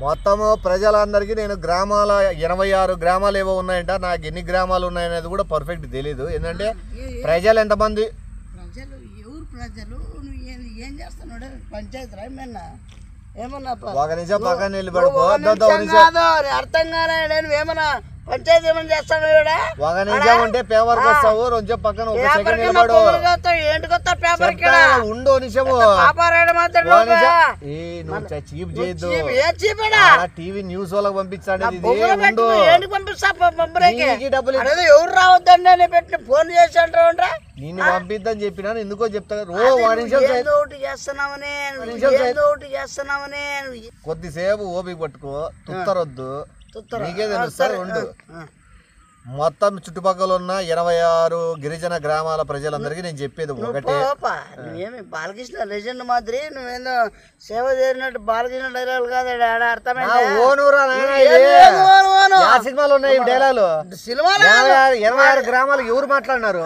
మొత్తము ప్రజలందరికీ నేను గ్రామాల 86 గ్రామాలు ఏవో ఉన్నాయంట. నాకు ఎన్ని గ్రామాలు ఉన్నాయనేది కూడా పర్ఫెక్ట్ తెలీదు. ఏంటంటే ప్రజలు ఎంతమంది, ప్రజలు ఎవరు ప్రజలు, నువ్వు ఏం చేస్తున్నాడు పంచాయతీ రామన్నా ఏమన్నా ఒక నిమిషం పక్కన నిలబడుకో. అర్థం కాలే నువ్వేమన్నా పంచాయతీ ఏమన్నా చేస్తాను ఒక నిమిషం ఉంటే పేపర్ వస్తావు, కొంచెం పక్కన ఒక సెకండ్ నిలబడు. ఏంటికొస్తా పేపర్ ఉండు నిమిషము. నువ్వు చీప్ చేయొద్దు, టీవీ న్యూస్ వాళ్ళకి పంపించాడు. పంపిస్తా డబ్బులు ఎవరు రావద్దండి అని పెట్టి ఫోన్ చేసి అంటారా నిన్ను పంపిద్దని చెప్పినా ఎందుకో చెప్తా. కొద్దిసేపు ఓపిక పట్టుకో, తుత్తరొద్దు, నీకే తెలుస్తారు. ఉండు. మొత్తం చుట్టుపక్కల ఉన్న 86 గిరిజన గ్రామాల ప్రజలందరికీ నేను చెప్పేది ఒకటే. నువ్వేమి బాలకృష్ణ లెజెండ్ మాదిరి నువ్వేందో సేవ చేసినట్టు బాలకృష్ణ డైలాగులు కాదు అర్థమైంది. సినిమాలు ఉన్నాయి డైలాగులు. సినిమాలు 86 గ్రామాలు ఎవరు మాట్లాడినారు?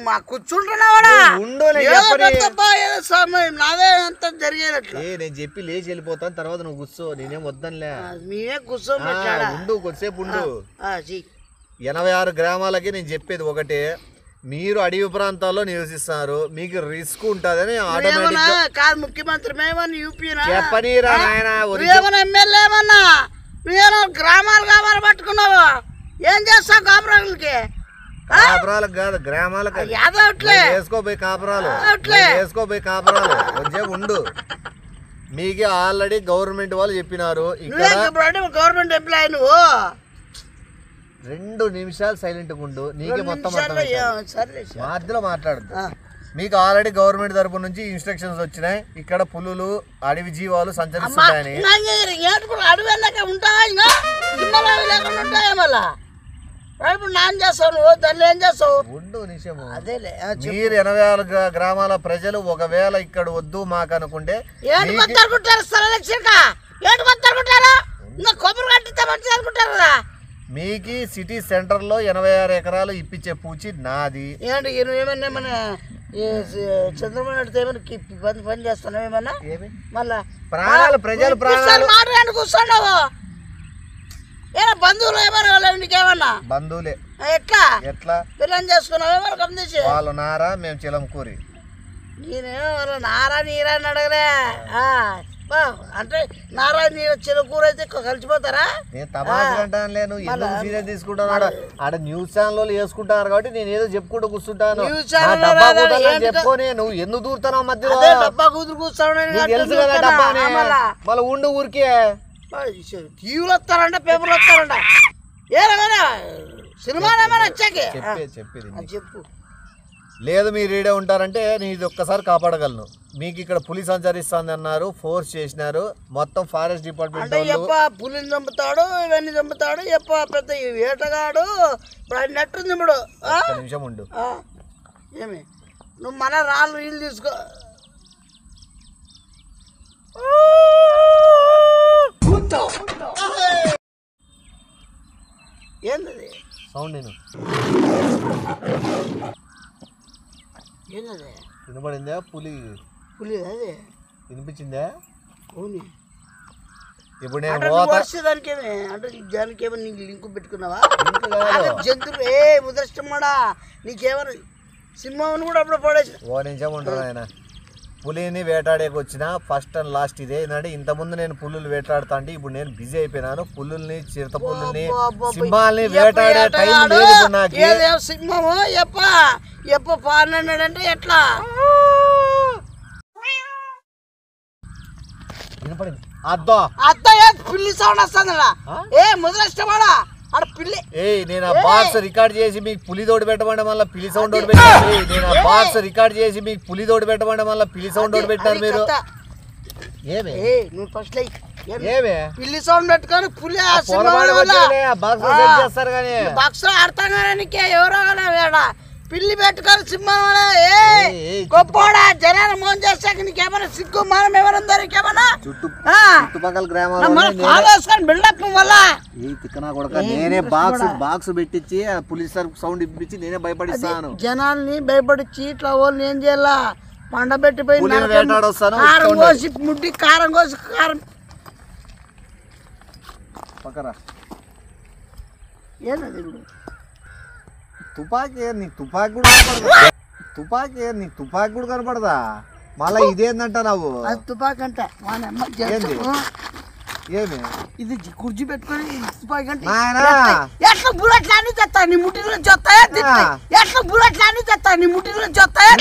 మా కూర్చుంటున్నావాడా ఉండు, నాదే అంత జరిగేటట్లు నేను చెప్పి లేచి వెళ్ళిపోతాను, తర్వాత నువ్వు కూర్చో. నేనేం వద్దనిలే, మేమే కూర్చో ఉండు కొద్దిసేపు ఉండు. 86 గ్రామాలకి నేను చెప్పేది ఒకటే, మీరు అడవి ప్రాంతాల్లో నివసిస్తున్నారు, మీకు రిస్క్ ఉంటుందని కాదు. ముఖ్యమంత్రి మేమన్నా యూపీనా చెప్పనీరా నాయన, ఎమ్మెల్యే ఏమన్నా నువ్వేమో గ్రామాలు గ్రామాలు పట్టుకున్నావు, ఏం చేస్తావు కాపురాలకి? కాపురాలకు కాదు గ్రామాలకు వేసుకోపోయి కాపురాలు వేసుకోపోయి కాపురాలు కొంచెం ఉండు. మీకు ఆల్రెడీ గవర్నమెంట్ వాళ్ళు చెప్పినారు. గవర్నమెంట్ ఎంప్లాయీ నువ్వు 2 నిమిషాలు సైలెంట్ గా ఉండు, నీకే మొత్తం మధ్యలో మాట్లాడదు. మీకు ఆల్రెడీ గవర్నమెంట్ తరపు నుంచి ఇన్స్ట్రక్షన్స్ వచ్చినాయి, ఇక్కడ పులులు అడవి జీవాలు సంచరిస్తున్నాయని. మీరు 86 గ్రామాల ప్రజలు ఒకవేళ ఇక్కడ వద్దు మాకు అనుకుంటే మీకు సిటీ సెంటర్ లో 86 ఎకరాలు ఇప్పించే పూచి నాది. ఏంటి ఏమన్నా చంద్రబాబు నాయుడు ఏమైనా పని చేస్తున్నావు ఏమన్నా? మళ్ళా ప్రాణాలు ప్రజలు మాట్లాడి కూర్చున్నావు. ఏమన్నా బంధువులు ఏమన్నా నీకేమన్నా? బంధువులే. ఎట్లా ఎట్లా పిల్లని చేసుకున్నావు ఏమన్నా కమ్మేసి? వాళ్ళు నారా మేము చిలంకూరి. నేనేమో నారా నీరా అని అడగలే. అంటే నారా నీరు చిలకూర అయితే కలిసిపోతారా? నేను తమాషా అంటానులే, నువ్వు ఎందుకు సీరియస్ తీసుకుంటాను? ఆడ న్యూస్ ఛానల్ వేసుకుంటాను కాబట్టి నేను ఏదో చెప్పుకుంటూ కూర్చుంటాను. చెప్పుకొని నువ్వు ఎందుకు దూరుతావు మధ్యలో? డబ్బా కూతురు కూర్చోవడం తెలుసు కదా డబ్బా. మళ్ళీ ఉండు ఊరికే టీవీలు వస్తారంట, పేపర్లు వస్తారంట. ఏమైనా సినిమాలు ఏమైనా వచ్చాకే చెప్పేది చెప్పు. లేదు మీరు ఈడే ఉంటారంటే నేను ఇది ఒక్కసారి కాపాడగలను. మీకు ఇక్కడ పులి సంచరిస్తుంది అన్నారు, ఫోర్స్ చేసినారు. మొత్తం ఫారెస్ట్ డిపార్ట్మెంట్ పులిని చంపుతాడు, ఇవన్నీ చంపుతాడు, పెద్ద వేటగాడు. ఇప్పుడు అన్నట్టుంది. ఇప్పుడు నిమిషం ఉండు. ఏమి నువ్వు మన రాళ్ళు నీళ్ళు తీసుకో. ఏంది సౌండ్? నేను ఏంటది వినపడిందా? పులి పులి అదే వినిపించిందా? అవును. ఇప్పుడు నేను దానికి అంటే దానికి ఏమన్నా నీకు లింక్ పెట్టుకున్నావా? జంతువులు ముదృష్టమాడా నీకేమన్నా సింహం కూడా అప్పుడు పడేసి. ఓ నిమిషం ఉంటారు ఆయన. పులిని వేటాడేకి వచ్చిన ఫస్ట్ అండ్ లాస్ట్ ఇదే. ఏంటంటే ఇంతకుముందు నేను పులులు వేటాడుతా అంటే ఇప్పుడు నేను బిజీ అయిపోయినాను. పులుల్ని, చిరుత పులుల్ని, సింహాలని వేటాడే టైం లేదు నాకు. సింహము ఎప్ప పాడినాడంటే ఎట్లా వినపడింది? అద్దో పిల్లి సౌండ్ వస్తుంది. ముదృష్టమాడా నేను ఆ బాక్స్ రికార్డ్ చేసి మీకు పులి తోడు పెట్టమంటే మళ్ళీ పిలి సౌండ్ తోడు పెట్టారు. నేను ఆ బాక్స్ రికార్డ్ చేసి మీకు పులి తోడు పెట్టమంటే మళ్ళీ పిలి సౌండ్ తోడు పెట్టారు మీరు. ఏమే పిల్లి సౌండ్ పెట్టుకొని పులి బాక్స్ చేస్తారు కానీ బాక్స్ అర్థం కానీ ఎవరో పిల్లి పెట్టుకొని సింహం గొప్పోడా జనాలు మోన్ చేస్తాక నీకేమన్నా సిగ్గు మనం ఎవరైనా దొరికేమన్నా చుట్టుపక్కల గ్రామాలు బిల్డప్ వల్ల నేనే బాక్స్ పెట్టించి పులిస్ సౌండ్ ఇప్పించి నేనే భయపడిస్తాను. జనాల్ని భయపడిచ్చి ఇట్లా వాళ్ళని ఏం చేయాలా పండబెట్టిపోయి వేటాడొస్తాను. కారం కోసి ముడ్డి కారం కోసి కారం పక్కరా ఏంటది ఇప్పుడు తుపాకీ నీకు తుపాకీ కూడా కనపడదా తుపాకీ కూడా కనపడదా మళ్ళీ ఇదేందంట నువ్వు అది తుపాకీ అంట ఏంది ఏమి ఇది కుర్చీ పెట్టుకొని తుపాకీ అంటే నాయనా ఎట్లా బుల్లెట్లు అన్ని తెస్తా నీ ముట్టి నుంచి వస్తాయా ఎట్లా బుల్లెట్లు అన్ని తెస్తా నీ ముట్టి నుంచి వస్తాయా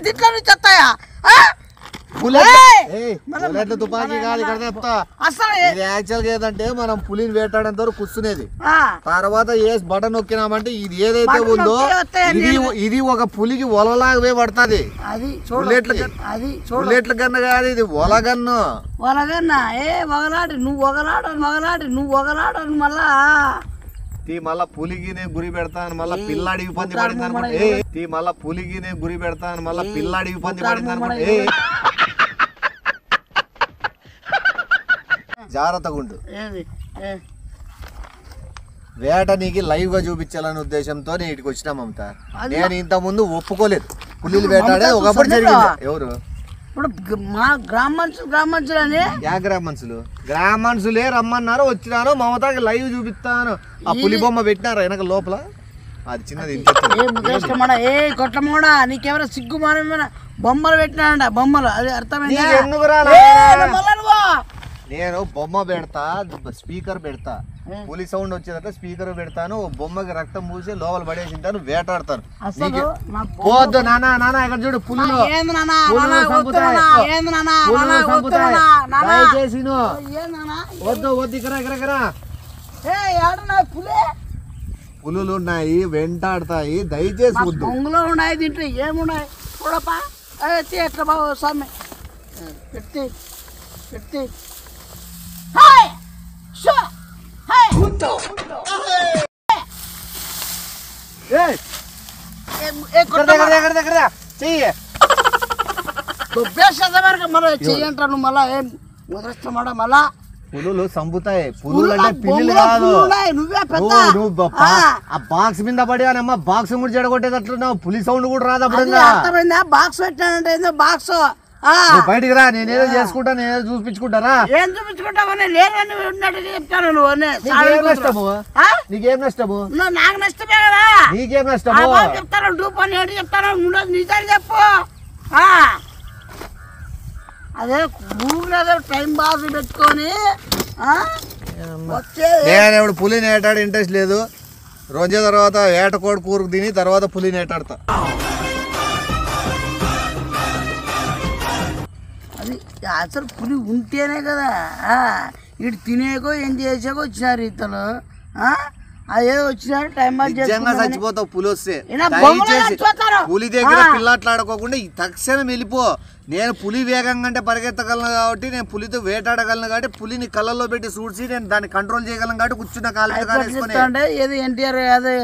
దీంట్లో నుంచి వస్తాయా బుల్లెట్ తుపాకీ కాదు ఇక్కడ చెప్తా అసలు ఇది యాక్చువల్ గా ఏదంటే మనం పులిని వేటాడేంత వరకు కూర్చునేది తర్వాత ఏ బటన్ నొక్కినామంటే ఇది ఏదైతే ఉందో ఇది ఒక పులికి ఒలలాగా పడుతుంది బుల్లెట్ల కన్నా కాదు ఇది ఒలగన్ను ఒలగన్నా ఒగలాడి నువ్వు ఒగలాడని మళ్ళా మళ్ళా పులికి నేను గురి పెడతాను మళ్ళా పిల్లాడి ఇబ్బంది పడింది అనుకుంటే మళ్ళా పులికి నేను గురి పెడతాను మళ్ళా పిల్లాడి ఇబ్బంది పడింది అనుకుంటే జాగ్రత్తగా ఉండు వేట నీకు లైవ్ గా చూపించాలనే ఉద్దేశంతో ఇటుకి వచ్చినా మమత నేను ఇంత ముందు ఒప్పుకోలేదు పులిలు వేటాడే ఒకప్పుడు జరిగింది ఎవరు ఇప్పుడు మా గ్రామ మనుషులు గ్రామ మనుషులే రమ్మన్నారు వచ్చినారు మమతాకి లైవ్ చూపిస్తాను ఆ పులి బొమ్మ పెట్టినారు వెనక లోపల అది చిన్నది కొట్టమోడా నీకెవరో సిగ్గు మానమేనా బొమ్మలు పెట్టినాడ బొమ్మలు అది అర్థమైంది నేను బొమ్మ పెడతా స్పీకర్ పెడతా పులి సౌండ్ వచ్చేదంటే స్పీకర్ పెడతాను బొమ్మకి రక్తం పూసి లోపల పడేసింటాను వేటాడతాను పోద్దు నానా ఇక్కడ చూడు పులులు దయచేసి వద్దు ఇక్కడ పులులు ఉన్నాయి వెంటాడతాయి దయచేసి వద్దు ఉన్నాయి దీంట్లో ఏమున్నాయి చూడపా ఎట్లా బాబు స్వామి పెట్టి చెయ్యంటాను మళ్ళా ఏం ముద్రస్తామాడా మళ్ళా పులులు సంపుతాయి పులులు అంటే పిల్లులు కాదు ఆ బాక్స్ మీద పడిగానమ్మా బాక్స్ కూడా చెడగొట్టేటట్లున్నావు పులి సౌండ్ కూడా రాదు అప్పుడు బాక్స్ పెట్టానంటే ఏదో బాక్స్ బయటికి రా నేనేదో చేసుకుంటా నేనేదో చూపించుకుంటారా ఏం చూపించుకుంటావని లేదని ఉన్నట్టు చెప్తాను నువ్వు నష్టము నీకేం నష్టము నాకు నష్టమే కదా నీకేం నష్టము చెప్తాను డూపని ఏంటి చెప్తాను నిజాలు చెప్పు అదే ఊరిలో టైం పాస్ పెట్టుకొని నేను ఇప్పుడు పులిని వేటాడే ఇంట్రెస్ట్ లేదు రోజు తర్వాత ఏటకోడి కూరకు తిని తర్వాత పులిని వేటాడతా అది అసలు పులి ఉంటేనే కదా ఇటు తినేకో ఏం చేసాకో వచ్చినారు ఇతను అదేదో వచ్చినారు టైం పాస్ చచ్చిపోతావు పులి వస్తే పులి దగ్గర పిల్లట్లాడుకోకుండా తక్షణం వెళ్ళిపో నేను పులి వేగంగా అంటే పరిగెత్తగలను కాబట్టి నేను పులితో వేటాడగలను కాబట్టి పులిని కళ్ళల్లో పెట్టి చూసి నేను దాన్ని కంట్రోల్ చేయగలను కాబట్టి కూర్చున్న కాలు ఏది ఎన్టీఆర్ అదే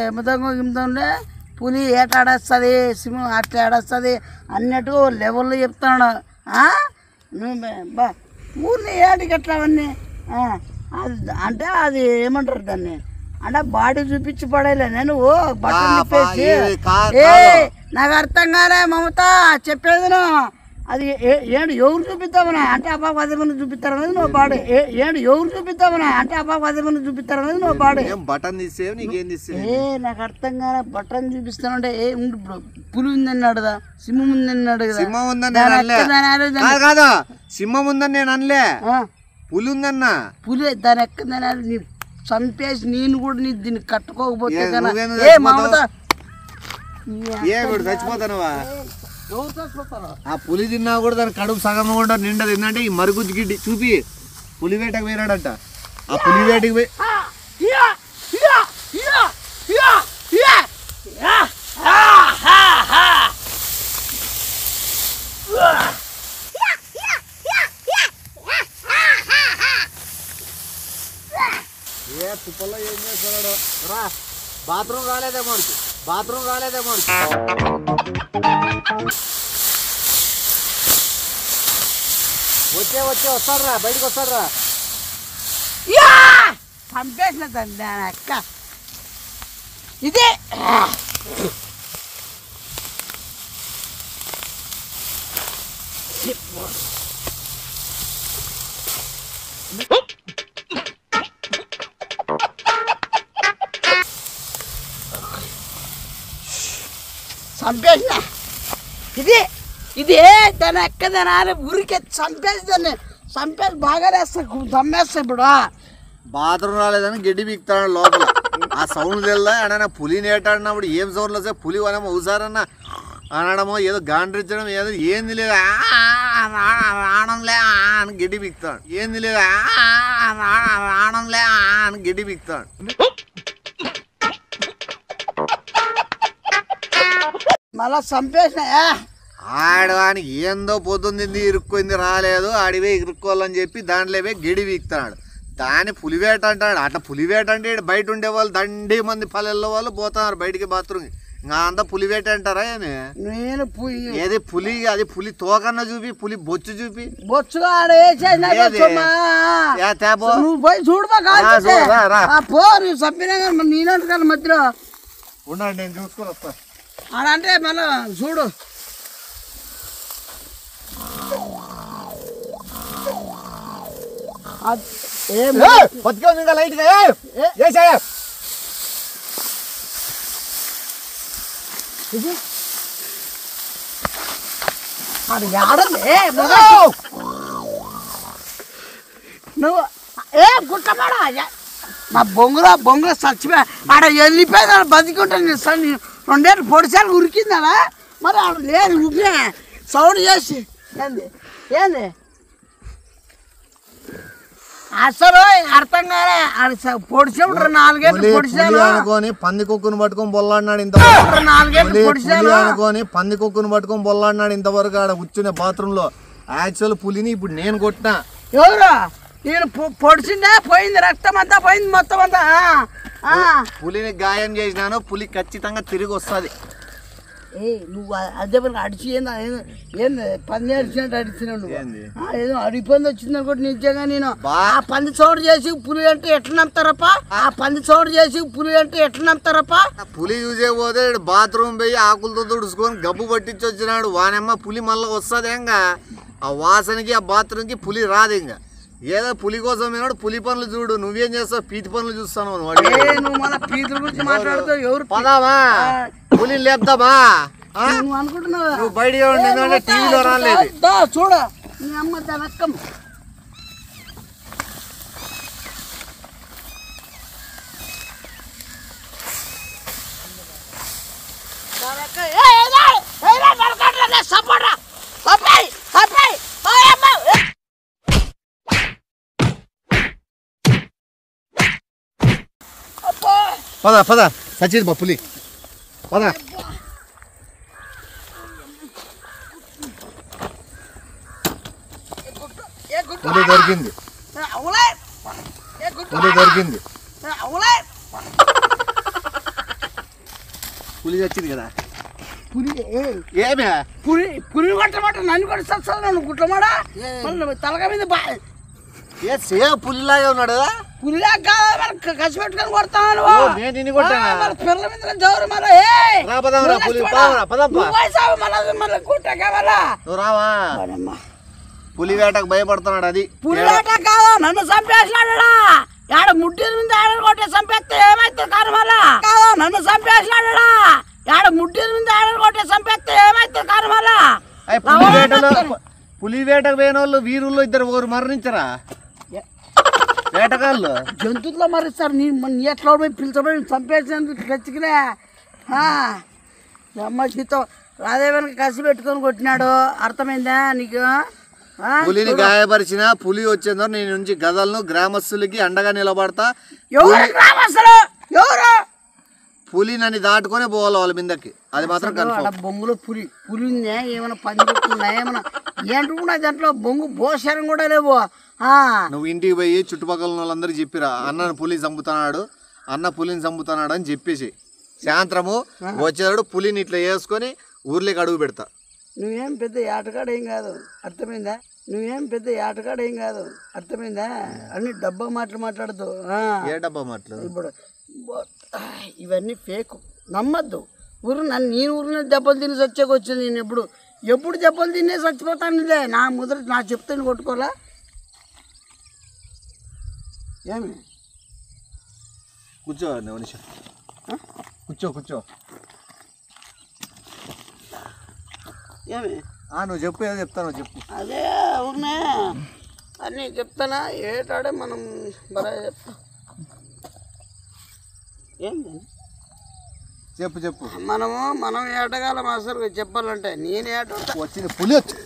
హిందండే పులి ఏటాడేస్తుంది సింహం అట్లా ఆడేస్తుంది అన్నట్టు లెవెల్లో చెప్తాడు బా ఊరిని ఏడికి ఎట్లా అవన్నీ అంటే అది ఏమంటారు దాన్ని అంటే బాడీ చూపించి పడేలే నేను బట్టలు చెప్పేసి నాకు అర్థం కాలే మమత చెప్పేది అది ఎవరు చూపిద్దామనా అంటే అబ్బా 10 మంది చూపిస్తారు అనేది నువ్వు బాడీ ఎవరు చూపిద్దామనా అంటే అబ్బా 10 మంది చూపిస్తారు అనేది నువ్వు బాడీ బటన్ నాకు అర్థం కాలే బటన్ చూపిస్తానంటే పులి ఉందన్నాడుదా సింహం ఉందన్నాడు కదా సింహం ఉందని నేను అనలే పులి ఉందన్నా పులి దాని ఎక్కదని చంపేసి నేను కూడా నీ దీన్ని కట్టుకోకపోతే చచ్చిపోతానవా ఆ పులి తిన్నా కూడా దాని కడుపు సగం కూడా నిండదు ఏంటంటే ఈ మరుగుజ్జు గిడ్డి చూపి పులి వేటకు పోయినాడంట ఆ పులి వేటకి పోయి తుప్పల్లో ఏం చేస్తున్నాడు రా బాత్రూమ్ రాలేదేమో వస్తాడు రా బయటకు వస్తాడు రా చంపేసిన దాన్ని అక్క ఇదే చంపేసిన ఇది ఇది దాన్ని ఎక్కదనాలి ఊరికే చంపేసి దాన్ని చంపేసి బాగా వేస్తా దమ్మేస్తా ఇప్పుడు బాత్రూమ్ రాలేదని గడ్డి బిక్తాడు లోపల ఆ సౌండ్ తెల్దా అన్న పులి నేటాడినప్పుడు ఏం సౌండ్లు వస్తాయి పులి వనమో హుజారన్న అనడమో ఏదో గాండ్రించడం ఏదో ఏంది లేదు రావడంలే అని గడ్డి బిక్తాడు ఏంది లేదు రావడంలే అని గడ్డి బిక్తాడు మళ్ళా చంపేసిన ఆడవాని ఏందో పొద్దుంది ఇరుక్కుంది రాలేదు ఆడివే ఇరుక్కోవాలని చెప్పి దాంట్లో పోయి గడి వీక్తాడు దాన్ని పులివేట అంటాడు అట్లా పులివేట అంటే బయట ఉండే వాళ్ళు దండి మంది పల్లెల్లో వాళ్ళు పోతున్నారు బయటికి బాత్రూమ్ ఇంకా అంతా పులివేట అంటారా నేను ఏది పులి అది పులి తోకన్న చూపి పులి బొచ్చు చూపి బొచ్చుగా నువ్వు పోయి చూడమా పో నువ్వు చంపినా కానీ నేనంటాను మధ్యలో ఉండండి నేను చూసుకొని వస్తా ఆడంటే మళ్ళా చూడు ఇంకా లైట్ అది ఆడండి నువ్వు గుట్టమాడా మా బొంగులో చచ్చిపోయా ఆడ వెళ్ళిపోయి బతికుంటాను 2 ఏళ్ళు పొడిసార్లు ఉరికిందా మరి ఆడ లేదు ఉరికినా సౌండ్ చేసి ఏంది అసలు అర్థం కాలే పొడిచాడు 4 ఏళ్ళు పొడిచాను అనుకోని పంది కుక్కును పట్టుకొని బొల్లాడినాడు 4 ఏళ్ళు పొడిచాను అనుకోని పంది కుక్కును పట్టుకొని బొల్లాడినాడు ఇంతవరకు ఆడ కూర్చునే బాత్రూమ్ లో యాక్చువల్ పులిని ఇప్పుడు నేను కొట్టినా ఎవరు నేను పొడిచిందే పోయింది రక్తం అంతా పోయింది మొత్తం అంతా పులిని గాయం చేసినాను పులి ఖచ్చితంగా తిరిగి వస్తుంది నువ్వు అదే అడిచి ఏంది పంది అడిచినట్టు అడిచినావు నువ్వు ఏదో అడిగిపోయింది వచ్చింది అనుకోండి నిజంగా నేను ఆ పంది చోటు చేసి పులి అంటే ఎట్లా నమ్ముతారప్ప ఆ పంది చోటు చేసి పులి అంటే ఎట్లా నమ్ముతారప్ప పులి చూసే పోతే బాత్రూమ్ పోయి ఆకులతో తుడుచుకొని గబ్బు పట్టించి వచ్చినాడు వానమ్మ పులి మళ్ళీ వస్తుంది ఇంకా ఆ వాసనకి ఆ బాత్రూమ్కి పులి రాదు ఇంకా ఏదో పులి కోసం ఏనాడు పులి పనులు చూడు నువ్వేం చేస్తావు పీతి పనులు చూస్తాను నువ్వు మన పీతుల గురించి మాట్లాడుతావు ఎవరు పదామా పులిని లేపుతామా నువ్వు అనుకుంటున్నావు నువ్వు బయట ఉండే టీవీలో రాలేదు చూడ నీ అమ్మ తనక్కం పద పద సచిన్ బా పులి పద పులి దొరికింది పులి దొరికింది పులి వచ్చింది కదా పులి ఏమే పులి కొట్టమాట నన్ను కూడా సత్సాలు నన్ను గుట్టమాడా తలక మీద ఏ సేమ్ పులిలాగే ఉన్నాడు కదా పులిలా కాదు కసి పెట్టుకొని కొడతాను పిల్లల మీద జవరు మళ్ళీ గుట్టకేమరా నువ్వు రావా పులి వేటకు భయపడుతున్నాడు అది పులి వేట కాదు నన్ను చంపేసినాడా ఆడ ముట్టి మీద ఆడ కొట్టే చంపేస్తే ఏమైతుంది కాదు మళ్ళా కాదు నన్ను చంపేసినాడా ఆడ ముట్టి మీద ఆడ కొట్టే చంపేస్తే ఏమైతుంది కాదు మళ్ళా పులి వేటకు పోయిన వాళ్ళు వీరుల్లో 2 ఒకరు మరణించరా వేటగాళ్ళు జంతువుల్లో మరిస్తారు నీ ఎట్లా పోయి పిలిచబడి చంపేసినందుకు గచ్చికిలే అమ్మ సీతో రాదేవనికి కసి పెట్టుకొని కొట్టినాడు అర్థమైందా నీకు పులిని గాయపరిచిన పులి వచ్చేందో నేను నుంచి గదలను గ్రామస్తులకి అండగా నిలబడతా ఎవరు గ్రామస్తులు ఎవరు పులి నన్ను దాటుకొని పోవాలి వాళ్ళ మీదకి అది మాత్రం కన్ఫర్మ్ బొంగులో పులి ఉందా ఏమైనా పందుకున్నా ఏమైనా ఏంటున్నా దాంట్లో బొంగు భోషరం కూడా లేవు నువ్వు ఇంటికి పోయి చుట్టుపక్కల వాళ్ళందరూ చెప్పిరా అన్న పులిని చంపుతున్నాడు అన్న పులిని చంపుతున్నాడు అని చెప్పేసి సాయంత్రము వచ్చేవాడు పులిని ఇట్లా వేసుకొని ఊర్లోకి అడుగు పెడతా నువ్వేం పెద్ద ఆటగాడు ఏం కాదు అర్థమైందా నువ్వేం పెద్ద ఆటగాడు ఏం కాదు అర్థమైందా అన్ని డబ్బా మాటలు మాట్లాడదు ఏ డబ్బా మాటలు ఇప్పుడు ఇవన్నీ ఫేక్ నమ్మద్దు ఊరు నేను ఊరిని దెబ్బలు తిని వచ్చాకొచ్చింది నేను ఎప్పుడు ఎప్పుడు చెప్పలు తినే చచ్చిపోతానులే నా ముద్ర నా చెప్తాను కొట్టుకోలే ఏమి కూర్చో నిమిషం కూర్చో ఏమి నువ్వు చెప్పు ఏదో చెప్తాను చెప్పు. అదే అవునే అన్నీ చెప్తానా ఏటాడే మనం బరా చెప్తా ఏంటి చెప్పు మనం ఏటగాలం అసలు చెప్పాలంటే నేను ఏట వచ్చింది పులి వచ్చి